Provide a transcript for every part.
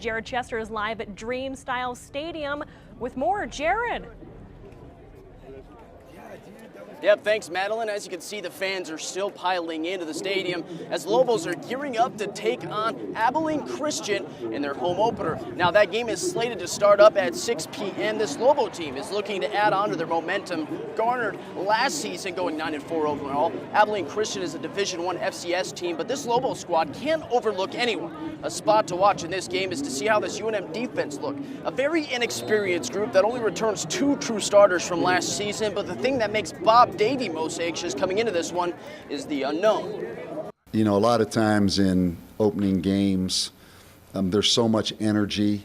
Jared Chester is live at Dream Style Stadium with more. Jared. Yep, thanks, Madeline. As you can see, the fans are still piling into the stadium as Lobos are gearing up to take on Abilene Christian in their home opener. Now, that game is slated to start up at 6 p.m. This Lobo team is looking to add on to their momentum garnered last season, going 9-4 overall. Abilene Christian is a Division I FCS team, but this Lobo squad can't overlook anyone. A spot to watch in this game is to see how this UNM defense look. A very inexperienced group that only returns 2 true starters from last season, but the thing that makes Bob Davey most anxious coming into this one is the unknown. You know, a lot of times in opening games, there's so much energy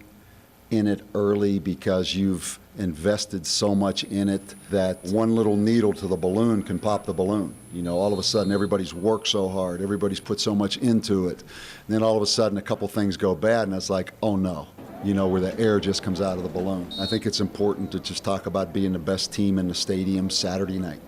in it early because you've invested so much in it that one little needle to the balloon can pop the balloon. You know, all of a sudden everybody's worked so hard, everybody's put so much into it, and then all of a sudden a couple things go bad and it's like, oh no. You know, where the air just comes out of the balloon. I think it's important to just talk about being the best team in the stadium Saturday night.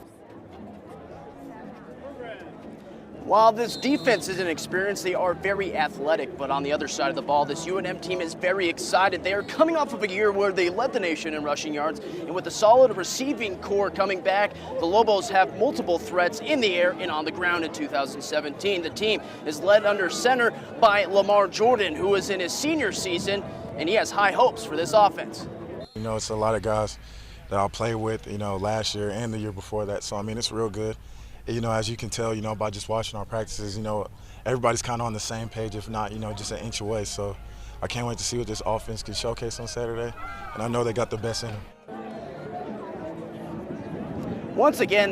While this defense isn't experienced, they are very athletic. But on the other side of the ball, this UNM team is very excited. They are coming off of a year where they led the nation in rushing yards. And with the solid receiving core coming back, the Lobos have multiple threats in the air and on the ground in 2017. The team is led under center by Lamar Jordan, who is in his senior season, and he has high hopes for this offense. You know, it's a lot of guys that I'll play with, you know, last year and the year before that. So, I mean, it's real good. You know, as you can tell, you know, by just watching our practices, you know, everybody's kind of on the same page, if not, you know, just an inch away. So I can't wait to see what this offense can showcase on Saturday. And I know they got the best in them. Once again,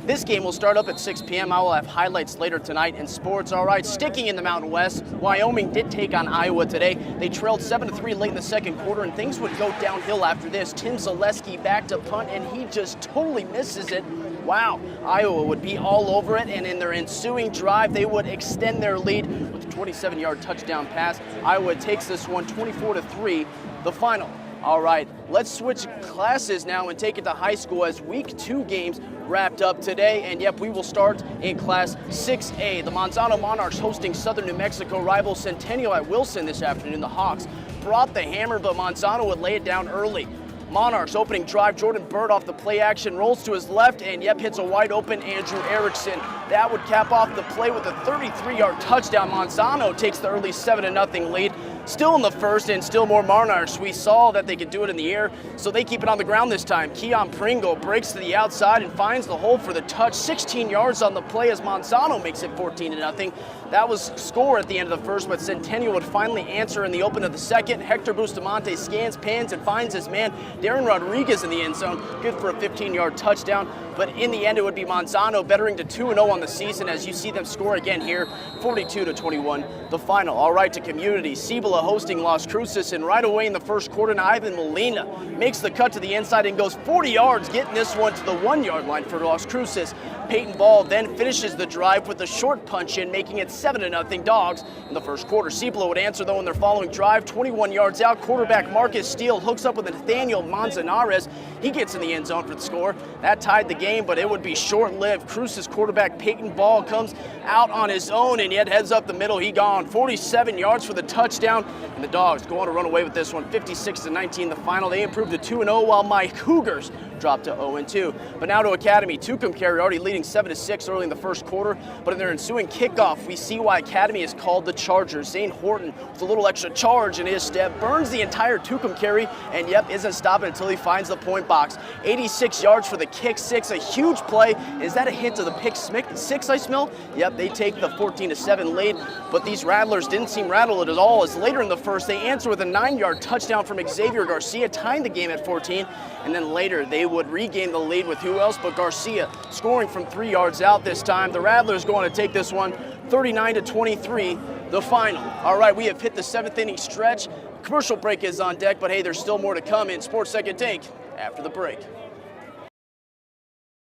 this game will start up at 6 p.m. I will have highlights later tonight in sports. All right, sticking in the Mountain West, Wyoming did take on Iowa today. They trailed 7-3 late in the second quarter, and things would go downhill after this. Tim Zaleski back to punt, and he just totally misses it. Wow, Iowa would be all over it, and in their ensuing drive, they would extend their lead with a 27-yard touchdown pass. Iowa takes this one 24-3, the final. All right, let's switch classes now and take it to high school as week 2 games wrapped up today. And yep, we will start in Class 6A. The Manzano Monarchs hosting Southern New Mexico rival Centennial at Wilson this afternoon. The Hawks brought the hammer, but Manzano would lay it down early. Monarchs opening drive, Jordan Bird off the play action, rolls to his left, and yep, hits a wide open Andrew Erickson. That would cap off the play with a 33-yard touchdown. Manzano takes the early 7-0 lead. Still in the first, and still more Monarchs. We saw that they could do it in the air, so they keep it on the ground this time. Keon Pringle breaks to the outside and finds the hole for the touch. 16 yards on the play as Manzano makes it 14-0. That was score at the end of the first, but Centennial would finally answer in the open of the second. Hector Bustamante scans, pans, and finds his man, Darren Rodriguez, in the end zone. Good for a 15-yard touchdown. But in the end, it would be Manzano bettering to 2-0 on the season as you see them score again here, 42-21, the final. All right, to Community. Cibola hosting Las Cruces, and right away in the first quarter, Ivan Molina makes the cut to the inside and goes 40 yards, getting this one to the 1-yard line for Las Cruces. Peyton Ball then finishes the drive with a short punch in, making it 7-0 Dogs in the first quarter. Cibola would answer, though, in their following drive, 21 yards out. Quarterback Marcus Steele hooks up with Nathaniel Manzanares. He gets in the end zone for the score. That tied the game, but it would be short-lived. Cruces quarterback Peyton Ball comes out on his own and yet heads up the middle. He gone 47 yards for the touchdown, and the Dogs go on to run away with this one, 56-19 the final. They improved to 2-0 while my Cougars dropped to 0-2. But now to Academy. Tucumcari already leading 7-6 early in the first quarter, but in their ensuing kickoff, we see why Academy is called the Chargers. Zane Horton with a little extra charge in his step, burns the entire Tucumcari, and yep, isn't stopping until he finds the point box. 86 yards for the kick six, a huge play. Is that a hint of the pick six, I smell? Yep, they take the 14-7 lead, but these Rattlers didn't seem rattled at all as later in the first, they answer with a 9-yard touchdown from Xavier Garcia, tying the game at 14, and then later they would regain the lead with who else but Garcia scoring from 3 yards out this time. The Rattlers going to take this one 39-23, the final. All right, we have hit the 7th inning stretch. Commercial break is on deck, but hey, there's still more to come in Sports Second Take after the break.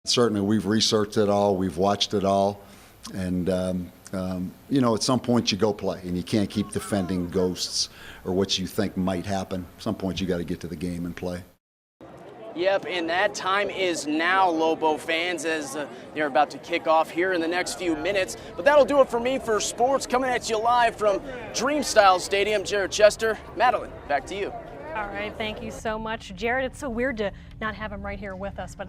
Certainly, we've researched it all, we've watched it all, and you know, at some point you go play, and you can't keep defending ghosts or what you think might happen. At some point you got to get to the game and play. Yep, and that time is now, Lobo fans, as they're about to kick off here in the next few minutes. But that'll do it for me for sports, coming at you live from Dreamstyle Stadium. Jared Chester, Madeline, back to you. All right, thank you so much, Jared. It's so weird to not have him right here with us, but